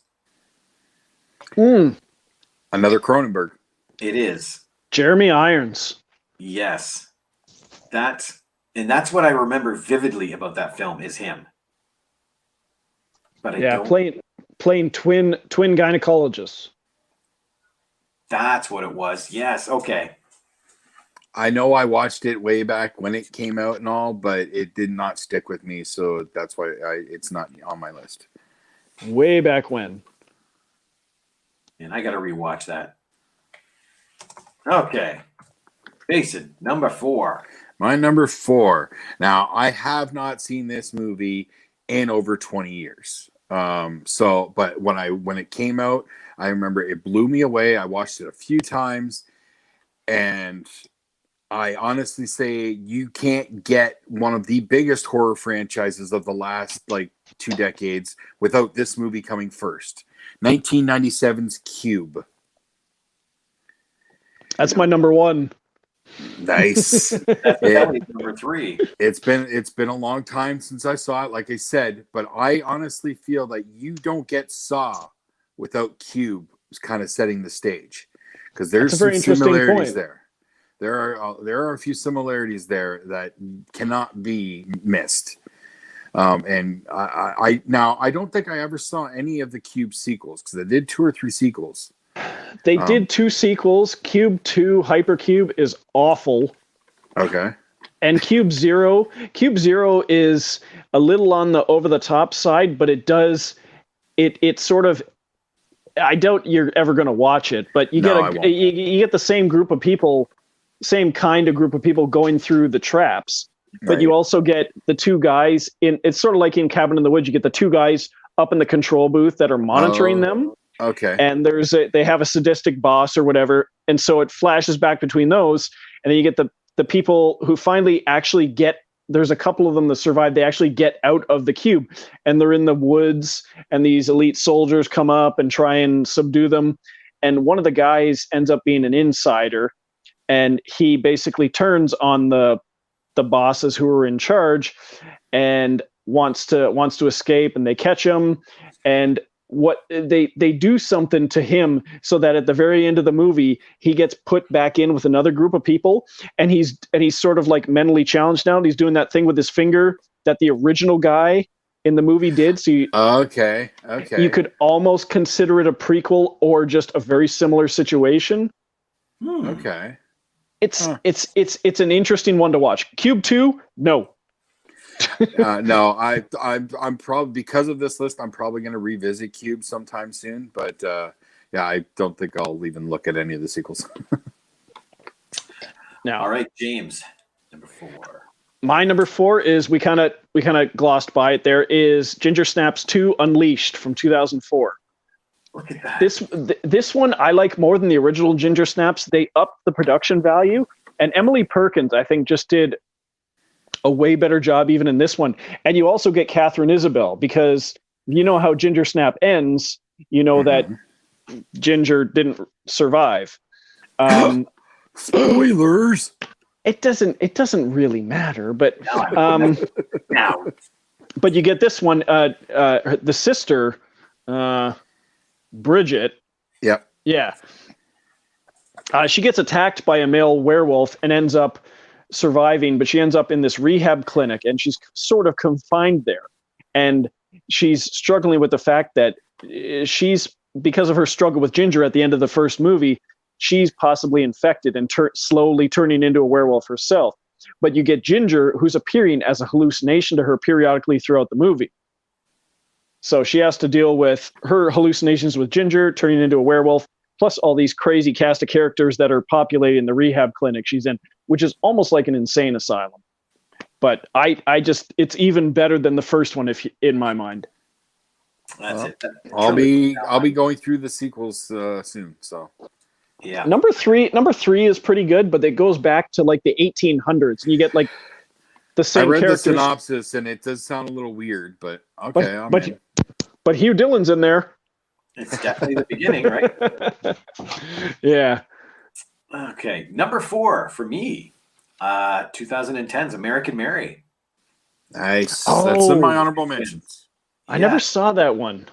Another Cronenberg. It is. Jeremy Irons. Yes. That's what I remember vividly about that film is him. But I don't. playing twin gynecologists. That's what it was. Yes. Okay. I know I watched it way back when it came out and all, but it did not stick with me, so that's why it's not on my list. Way back when. And I got to rewatch that. Okay. Jason, number 4. My number 4. Now, I have not seen this movie in over 20 years. But when it came out, I remember it blew me away. I watched it a few times, and I honestly say you can't get one of the biggest horror franchises of the last 2 decades without this movie coming first. 1997's Cube. That's my number 1. Nice. That's number 3. It's been a long time since I saw it, like I said, but I honestly feel that you don't get Saw without Cube kind of setting the stage, because there's some similarities there. There are a few similarities there that cannot be missed. And I don't think I ever saw any of the Cube sequels, because they did 2 or 3 sequels. They did 2 sequels. Cube 2 Hypercube is awful. Okay. And Cube Zero is a little on the over the top side, but it sort of, I doubt you're ever going to watch it, but you get the same group of people, same kind of group of people going through the traps. But you also get the 2 guys it's sort of like in Cabin in the Woods. You get the 2 guys up in the control booth that are monitoring them. Okay. And they have a sadistic boss or whatever. And so it flashes back between those. And then you get the people who finally actually there's a couple of them that survive. They actually get out of the cube, and they're in the woods, and these elite soldiers come up and try and subdue them. And one of the guys ends up being an insider. and he basically turns on the bosses who are in charge and wants to escape, and they catch him, and what they do something to him so that at the very end of the movie he gets put back in with another group of people, and he's sort of like mentally challenged now, and he's doing that thing with his finger that the original guy in the movie did. So you could almost consider it a prequel or just a very similar situation. Okay. It's an interesting one to watch. Cube 2, no. No, I'm probably, because of this list, I'm probably going to revisit Cube sometime soon. But yeah, I don't think I'll even look at any of the sequels. Now, all right, James, number 4. My number 4 is we kind of glossed by it. There is Ginger Snaps 2 Unleashed from 2004. Look at that. This one I like more than the original Ginger Snaps. They upped the production value, and Emily Perkins, I think, just did a way better job even in this one. And you also get Catherine Isabel, because you know how Ginger Snap ends. You know that Ginger didn't survive. Spoilers. It doesn't really matter, but Now, but you get this one. The sister, Bridget. Yep. Yeah. She gets attacked by a male werewolf and ends up surviving, but she ends up in this rehab clinic, and she's sort of confined there. And she's struggling with the fact that because of her struggle with Ginger at the end of the first movie, she's possibly infected and slowly turning into a werewolf herself. But you get Ginger, who's appearing as a hallucination to her periodically throughout the movie. So she has to deal with her hallucinations with Ginger turning into a werewolf, plus all these crazy cast of characters that are populating the rehab clinic she's in, which is almost like an insane asylum. But it's even better than the first one, in my mind. that's it. I'll be going through the sequels soon. So Yeah. Number three is pretty good, but it goes back to like the 1800s, and you get like the same I read characters. the synopsis, and it does sound a little weird, but okay. But Hugh Dillon's in there. It's definitely the beginning, right? Yeah. Okay. Number 4 for me, 2010's American Mary. Nice. Oh. That's in my honorable mentions. I never saw that one.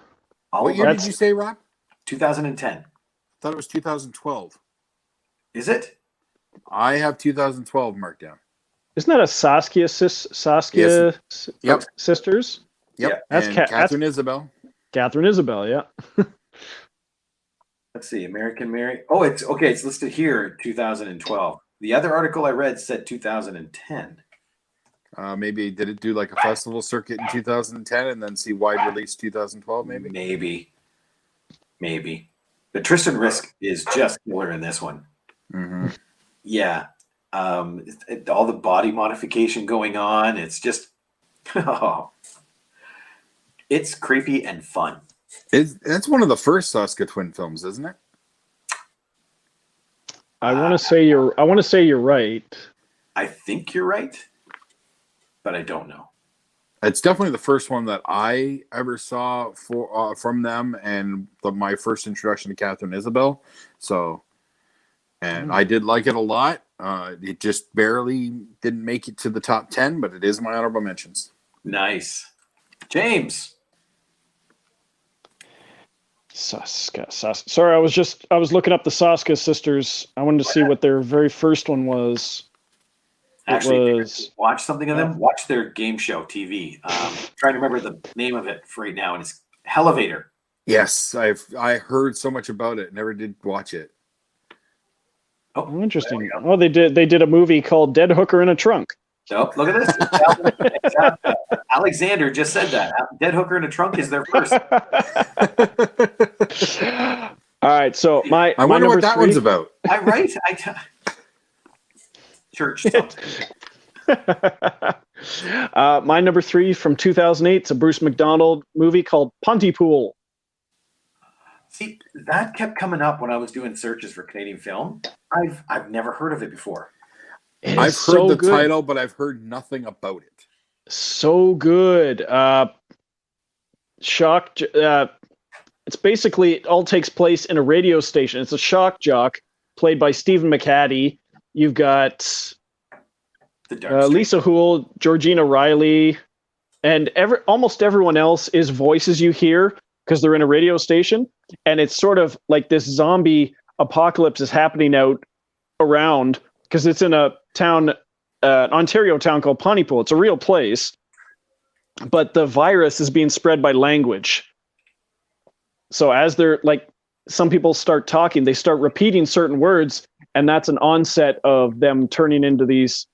What year did you say, Rob? 2010. I thought it was 2012. Is it? I have 2012 marked down. Isn't that a Saskia Yep. sisters? Yep. Yeah. That's and Catherine Catherine Isabel. Catherine Isabel, yeah. Let's see. American Mary. Oh, it's okay. It's listed here, 2012. The other article I read said 2010. Maybe did it do like a festival circuit in 2010 and then see wide release 2012? Maybe. But Tristan Risk is just killer in this one. Mm-hmm. Yeah. All the body modification going on. It's just, it's creepy and fun. That's one of the first Saskatchewan films, isn't it? I want to say you're right. I think you're right, but I don't know. It's definitely the first one that I ever saw from them, and my first introduction to Catherine Isabel. So, and I did like it a lot. It just barely didn't make it to the top 10, but it is my honorable mentions. Nice. James. Sorry, I was looking up the Saska sisters. I wanted to see what their very first one was. Actually, watch something of them. Watch their game show TV. Trying to remember the name of it for right now, and it's Elevator. Yes, I heard so much about it. Never did watch it. Oh, interesting. Oh, they did a movie called Dead Hooker in a Trunk. So look at this. Alexander just said that. Dead Hooker in a Trunk is their first. All right, so I wonder what that one's about. Church. My number 3 from 2008 is a Bruce McDonald movie called Pontypool. See, that kept coming up when I was doing searches for Canadian film. I've never heard of it before. I've heard the title, but I've heard nothing about it. So good. Shock. It's basically, it all takes place in a radio station. It's a shock jock played by Stephen McHattie. You've got The Dark Street. Lisa Houle, Georgina Riley, and almost everyone else is voices you hear because they're in a radio station, and it's sort of like this zombie apocalypse is happening out around because it's in a town, an Ontario town called Pontypool. It's a real place, but the virus is being spread by language. So as they're like, some people start talking, they start repeating certain words, and that's an onset of them turning into these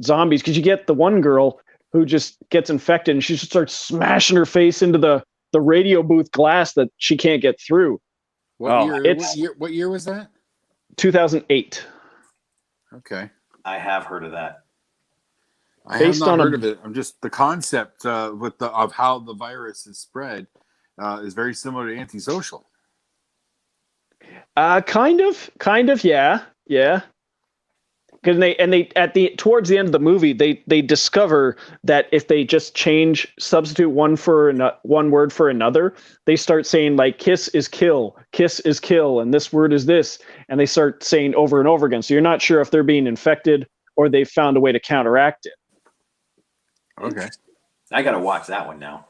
zombies. Because you get the one girl who just gets infected, and she just starts smashing her face into the radio booth glass that she can't get through. What year was that? 2008. Okay. I have heard of that. I have not heard of it. I'm just the concept of how the virus is spread is very similar to Antisocial. Kind of, yeah. Because they towards the end of the movie they discover that if they just substitute one word for another, they start saying like kiss is kill, and this word is this, and they start saying over and over again. So you're not sure if they're being infected or they've found a way to counteract it. Okay. I got to watch that one now.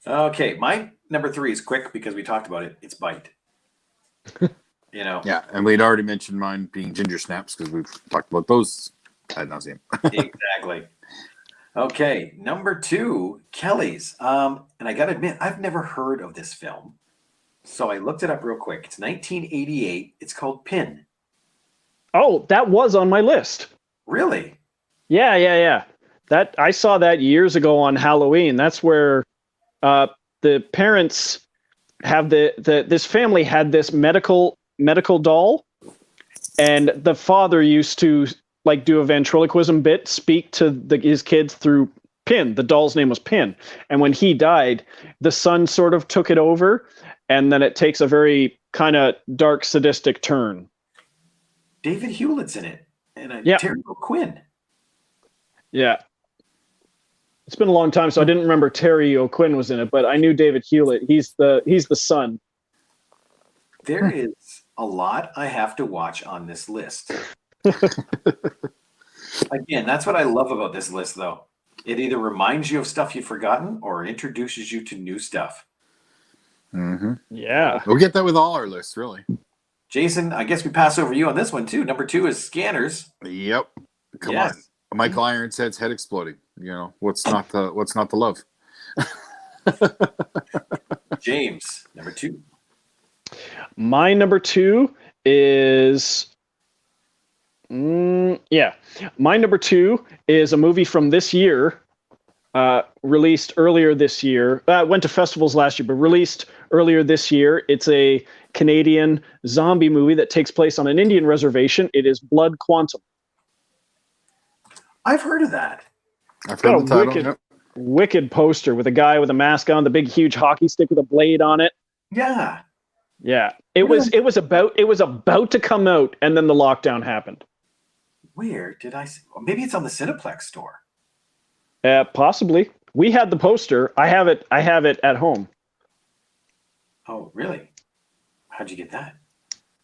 Okay, my number 3 is quick because we talked about it. It's Bite. Yeah, and we'd already mentioned mine being Ginger Snaps because we've talked about those ad nauseum. Exactly. Okay, number 2, Kelly's. And I got to admit, I've never heard of this film. So I looked it up real quick. It's 1988. It's called Pin. Oh, that was on my list. Really? Yeah. That I saw that years ago on Halloween. That's where the parents have this family had this medical doll, and the father used to like do a ventriloquism bit, speak to his kids through Pin. The doll's name was Pin, and when he died, the son sort of took it over, and then it takes a very kind of dark, sadistic turn. David Hewlett's in it, and Terry O'Quinn. Yeah. It's been a long time, so I didn't remember Terry O'Quinn was in it, but I knew David Hewlett. He's the son. There is a lot I have to watch on this list. Again, that's what I love about this list, though. It either reminds you of stuff you've forgotten or introduces you to new stuff. Mm-hmm. Yeah. We'll get that with all our lists, really. Jason, I guess we pass over you on this one, too. Number 2 is Scanners. Yep. Come on. Michael Ironside's head exploding. What's not the love? James, number 2. My number 2 is my number 2 is a movie from this year, released earlier this year. Went to festivals last year, but released earlier this year. It's a Canadian zombie movie that takes place on an Indian reservation. It is Blood Quantum. I've heard of that. I've heard the title. Wicked poster with a guy with a mask on, the big huge hockey stick with a blade on it. Yeah. It was about to come out, and then the lockdown happened. Where did I see? Maybe it's on the Cineplex store. Possibly. We had the poster. I have it at home. Oh, really? How'd you get that?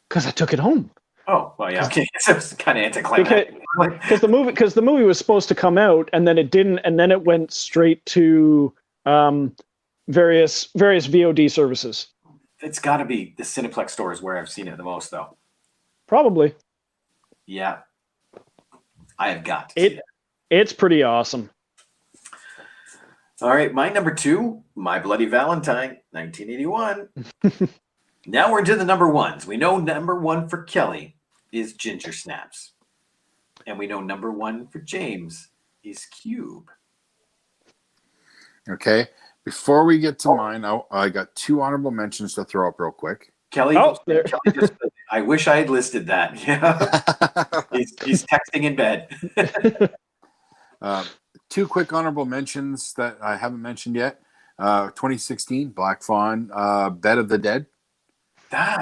Because I took it home. Oh, well, yeah. Okay, so it's kind of anticlimactic. Because the movie was supposed to come out, and then it didn't, and then it went straight to various VOD services. It's got to be the Cineplex store is where I've seen it the most, though. Probably. Yeah. I have got to see that. It's pretty awesome. All right, my number 2, My Bloody Valentine, 1981. Now we're into the number 1s. We know number 1 for Kelly is Ginger Snaps. And we know number 1 for James is Cube. Okay. Before we get to mine, I got 2 honorable mentions to throw up real quick. Kelly just, I wish I had listed that. Yeah. he's texting in bed. 2 quick honorable mentions that I haven't mentioned yet. 2016, Black Fawn, Bed of the Dead.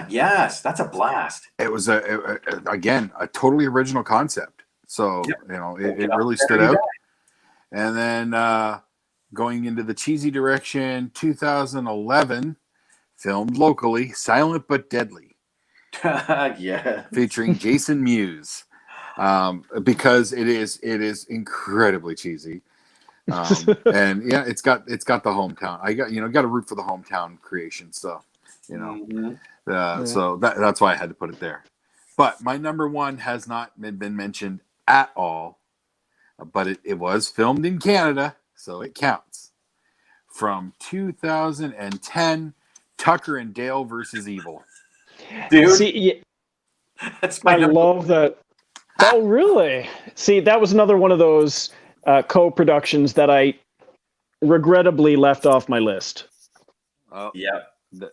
Yes, that's a blast. It was again a totally original concept. So it really stood out. And then going into the cheesy direction, 2011, filmed locally, Silent but Deadly. Yeah. featuring Jason Mewes, because it is incredibly cheesy. And yeah, it's got the hometown. I got to root for the hometown creation. So, Mhm. so that's why I had to put it there. But my number one has not been mentioned at all. But it was filmed in Canada, so it counts. From 2010, Tucker and Dale versus Evil. Dude, See, that's my I number. love that. Oh, really? See, that was another one of those co-productions that I regrettably left off my list. Oh, Yeah.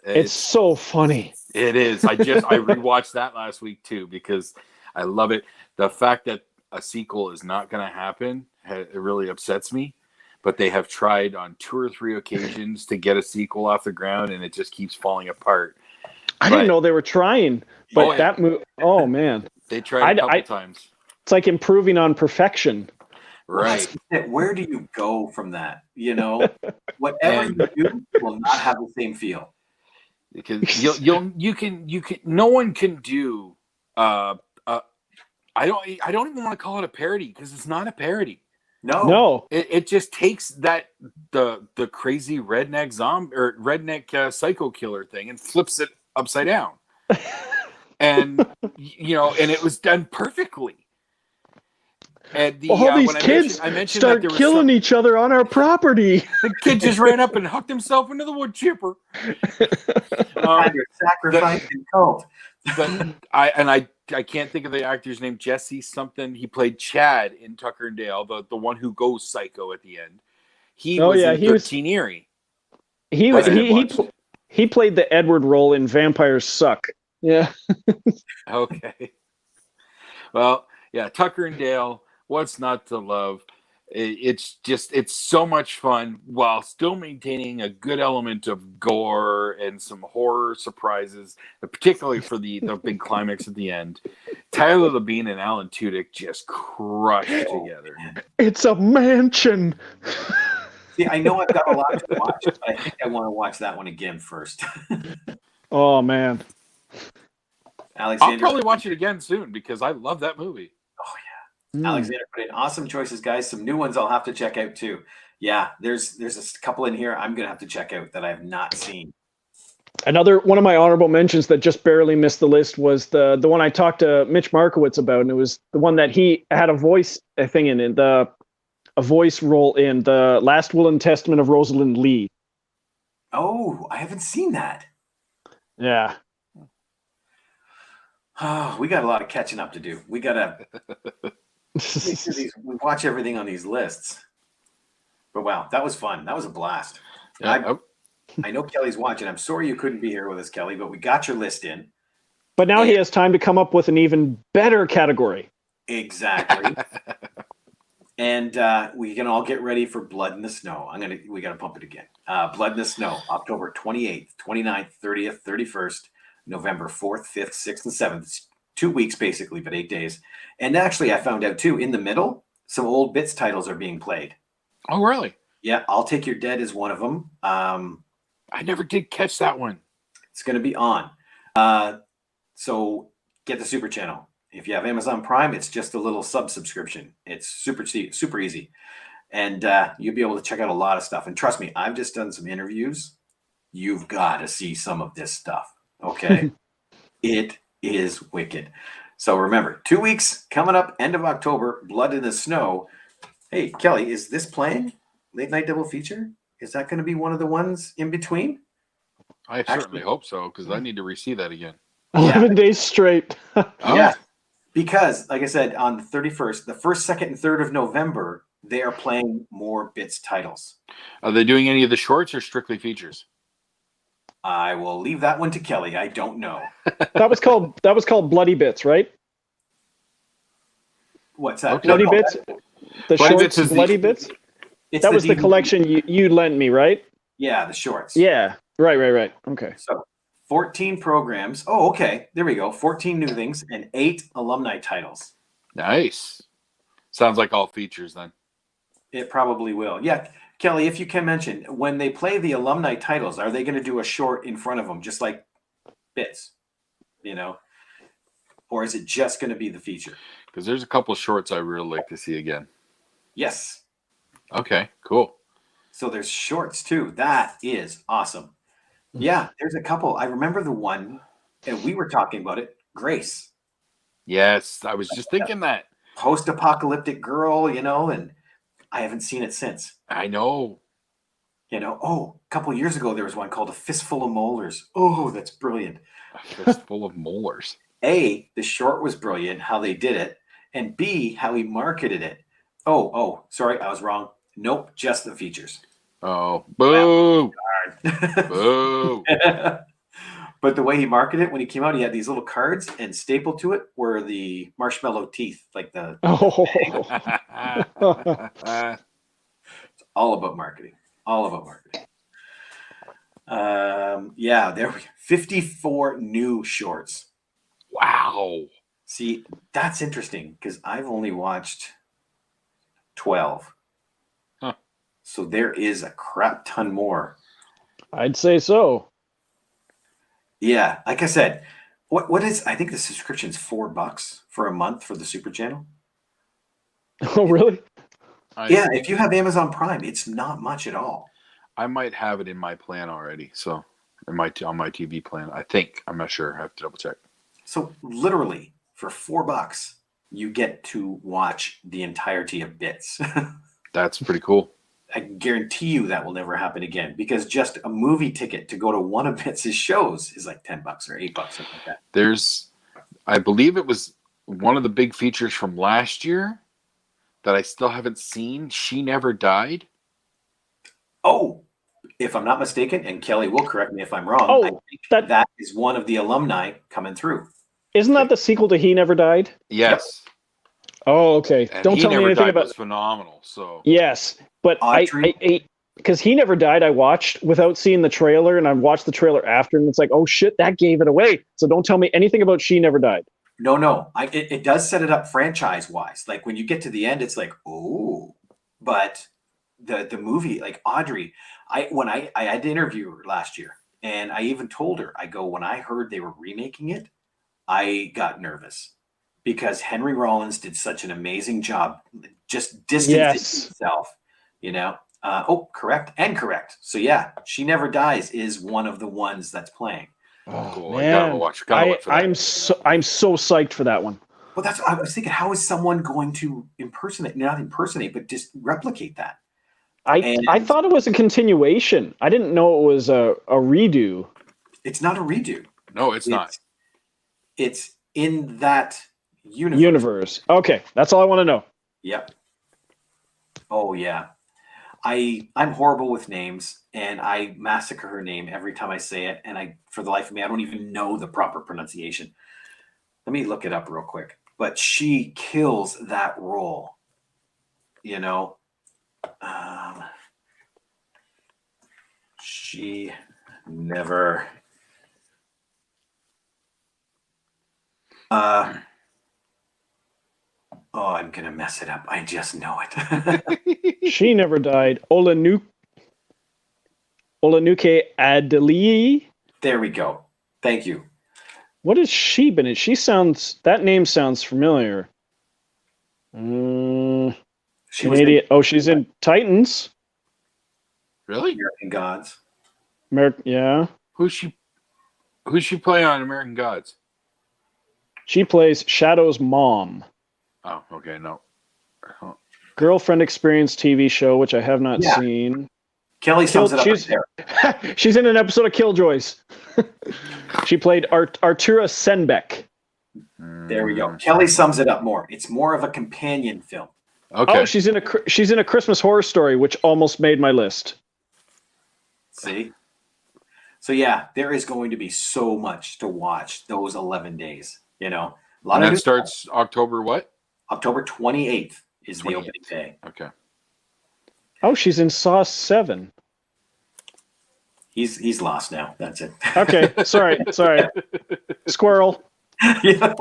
It's so funny. It is. I rewatched that last week too because I love it. The fact that a sequel is not going to happen, it really upsets me. But they have tried on 2 or 3 occasions to get a sequel off the ground, and it just keeps falling apart. I didn't know they were trying, but that movie. Oh man, they tried a couple times. It's like improving on perfection. Right. Where do you go from that? Whatever you do will not have the same feel. Because you can no one can do I don't even want to call it a parody because it's not a parody. No. It just takes the crazy redneck zombie or redneck psycho killer thing and flips it upside down. And and it was done perfectly. And all these kids I mentioned start killing each other on our property. The kid just ran up and hooked himself into the wood chipper. Sacrifice and cult. But I can't think of the actor's name. Jesse something. He played Chad in Tucker and Dale, the one who goes psycho at the end. He was in 13 Eerie. He played the Edward role in Vampires Suck. Yeah. Okay. Well, yeah, Tucker and Dale. What's not to love? It's so much fun while still maintaining a good element of gore and some horror surprises, particularly for the big climax at the end. Tyler Labine and Alan Tudyk just crushed together. It's a mansion. See, I know I've got a lot to watch, but I think I want to watch that one again first. Oh man, Alexander, I'll probably watch it again soon because I love that movie. Oh yeah, Alexander put in awesome choices, guys. Some new ones I'll have to check out too. Yeah, there's a couple in here I'm gonna have to check out that I have not seen. Another one of my honorable mentions that just barely missed the list was the one I talked to Mitch Markowitz about, and it was the one that he had a voice thing in a voice role in the Last Will and Testament of Rosalind Lee. Oh, I haven't seen that. Yeah. Oh, we got a lot of catching up to do. We gotta we watch everything on these lists. But wow, that was fun. That was a blast. Yeah, I know Kelly's watching. I'm sorry you couldn't be here with us, Kelly, but we got your list in. But now he has time to come up with an even better category. Exactly. And we can all get ready for Blood in the Snow. We got to pump it again. Blood in the Snow, October 28th, 29th, 30th, 31st, November 4th, 5th, 6th, and 7th. It's 2 weeks basically, but 8 days. And actually, I found out too, in the middle, some old Bits titles are being played. Oh, really? Yeah, I'll Take Your Dead is one of them. I never did catch that one. It's going to be on. So get the Super Channel. If you have Amazon Prime, it's just a little subscription. It's super cheap, super easy. And you'll be able to check out a lot of stuff. And trust me, I've just done some interviews. You've got to see some of this stuff. Okay? It is wicked. So remember, 2 weeks coming up, end of October, Blood in the Snow. Hey, Kelly, is this playing? Late Night Double Feature? Is that going to be one of the ones in between? I certainly hope so, because I need to re-see that again. 11 days straight. Yeah. Because, like I said, on the 31st, the 1st, 2nd, and 3rd of November, they are playing more Bits titles. Are they doing any of the shorts or strictly features? I will leave that one to Kelly. I don't know. That was called Bloody Bits, right? What's that? Okay. Bloody Bits? The Bloody shorts, Bits is Bloody Bits? That was the collection you lent me, right? Yeah, the shorts. Yeah. Right. Okay. So 14 programs. Oh, okay. There we go. 14 new things and 8 alumni titles. Nice. Sounds like all features then. It probably will. Yeah. Kelly, if you can mention, when they play the alumni titles, are they going to do a short in front of them, just like Bits? You know? or is it just going to be the feature? Because there's a couple shorts I really like to see again. Yes. Okay, cool. So there's shorts too. That is awesome. Yeah, there's a couple. I remember the one, and we were talking about it, Grace. Yes, I was just thinking that. Post-apocalyptic girl, and I haven't seen it since. I know. A couple years ago, there was one called A Fistful of Molars. Oh, that's brilliant. A fistful of molars. A, the short was brilliant, how they did it, and B, how he marketed it. Oh, sorry, I was wrong. Nope, just the features. Oh, boo! Darn. Boo! But the way he marketed it, when he came out, he had these little cards, and stapled to it were the marshmallow teeth, like the. Oh. It's all about marketing. All about marketing. There we go. 54 new shorts. Wow. See, that's interesting because I've only watched 12. Huh. So there is a crap ton more. I'd say so. Yeah, like I said, what is, I think the subscription's $4 for a month for the Super Channel. Oh, really? Yeah, if you have Amazon Prime, it's not much at all. I might have it in my plan already. So, on my TV plan, I think. I'm not sure. I have to double check. So literally for $4, you get to watch the entirety of Bits. That's pretty cool. I guarantee you that will never happen again because just a movie ticket to go to one of Bits' shows is like $10 or $8, something like that. I believe it was one of the big features from last year that I still haven't seen. She Never Died. Oh, if I'm not mistaken, and Kelly will correct me if I'm wrong, Oh, I think that is one of the alumni coming through. Isn't that the sequel to He Never Died? Yes. Oh, okay. And Don't He tell me Never anything Died about. was phenomenal. So Yes, but Audrey? because He Never Died, I watched without seeing the trailer, and I watched the trailer after, and it's like, oh shit, that gave it away. So don't tell me anything about She Never Died. No. It does set it up franchise-wise. Like when you get to the end, it's like, oh, but the movie, like Audrey, I had to interview her last year, and I even told her, I go, when I heard they were remaking it, I got nervous because Henry Rollins did such an amazing job just distancing himself, correct. So yeah, She Never Dies is one of the ones that's playing. Oh, cool. man. I gotta watch. Look for that. I'm so psyched for that one. Well, that's what I was thinking. How is someone going to not impersonate, but just replicate that? I thought it was a continuation. I didn't know it was a redo. It's not a redo. No, it's not. It's in that Universe. Okay, that's all I want to know. Yep. Oh yeah. I'm horrible with names, and I massacre her name every time I say it, and for the life of me, I don't even know the proper pronunciation. Let me look it up real quick. But she kills that role. She Never. I'm gonna mess it up. I just know it. She Never Died. Olanuke Adelie. There we go. Thank you. What has she been in? That name sounds familiar. She Canadian. She's in Titans. Really? American Gods. Yeah. Who's she play on American Gods? She plays Shadow's mom. Oh, okay, no. Oh. Girlfriend Experience TV show, which I have not seen. Kelly sums it up right there. She's in an episode of Killjoys. She played Artura Senbeck. There we go. Kelly sums it up more. It's more of a companion film. Okay. Oh, she's in a Christmas Horror Story, which almost made my list. See? So yeah, there is going to be so much to watch those 11 days. A lot and of that starts October what? October 28th is the opening day. Okay. Oh, she's in Saw 7. He's lost now. That's it. Okay, sorry. Squirrel. Yeah.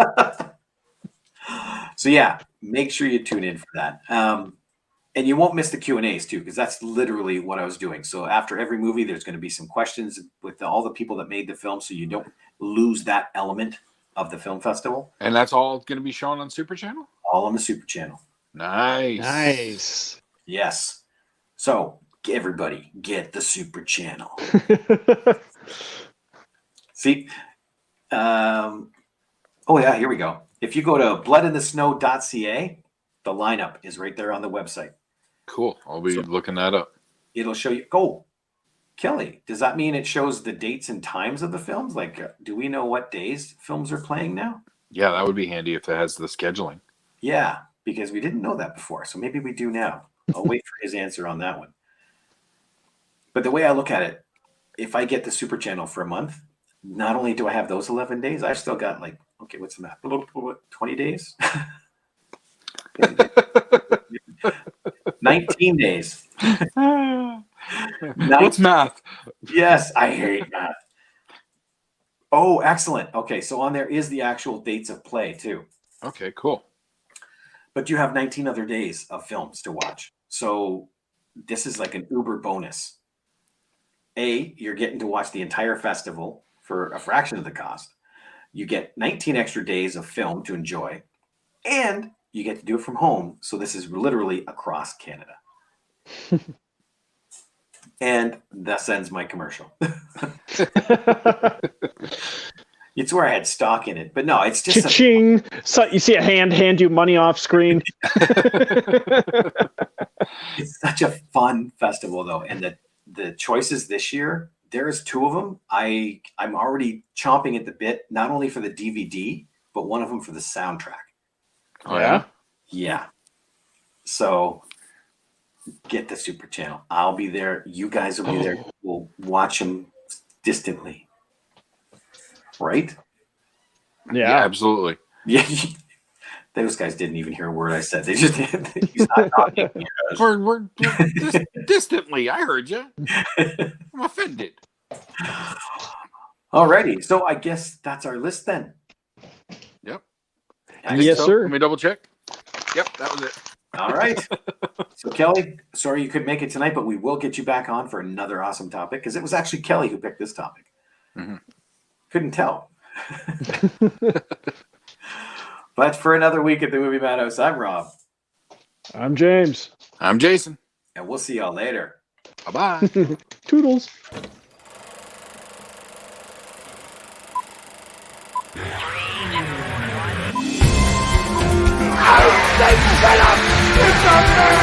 So yeah, make sure you tune in for that. And you won't miss the Q&As too, because that's literally what I was doing. So after every movie, there's going to be some questions with all the people that made the film, so you don't lose that element of the film festival. And that's all going to be shown on Super Channel? All on the Super Channel. Nice. Yes. So everybody get the Super Channel. See, oh yeah, here we go. If you go to bloodinthesnow.ca, the lineup is right there on the website. Cool. I'll be looking that up. It'll show you. Oh, Kelly, does that mean it shows the dates and times of the films? Like, do we know what days films are playing now? Yeah, that would be handy if it has the scheduling. Yeah, because we didn't know that before. So maybe we do now. I'll wait for his answer on that one. But the way I look at it, if I get the Super Channel for a month, not only do I have those 11 days, I've still got like, okay, what's the math? 20 days? 19 days. What's math? Yes, I hate math. Oh, excellent. Okay, so on there is the actual dates of play too. Okay, cool. But you have 19 other days of films to watch. So this is like an uber bonus. You're getting to watch the entire festival for a fraction of the cost. You get 19 extra days of film to enjoy, and you get to do it from home. So this is literally across Canada. And thus ends my commercial. It's where I had stock in it, but no, it's just Cha-ching. So you see a hand you money off screen. It's such a fun festival though, and the choices this year, there's 2 of them. I'm already chomping at the bit, not only for the DVD, but one of them for the soundtrack. Oh yeah? Yeah. So get the Super Channel. I'll be there. You guys will be there. We'll watch them distantly. Right? Yeah, absolutely. Yeah. Those guys didn't even hear a word I said. They just he's not talking. We're distantly. I heard you. I'm offended. Alrighty. So I guess that's our list then. Yep. Yes, sir. Let me double check. Yep, that was it. All right. So Kelly, sorry you couldn't make it tonight, but we will get you back on for another awesome topic because it was actually Kelly who picked this topic. Mm-hmm. Couldn't tell. But for another week at the Movie Madhouse, I'm Rob. I'm James. I'm Jason. And we'll see y'all later. Bye-bye. Toodles. Shut up! It's a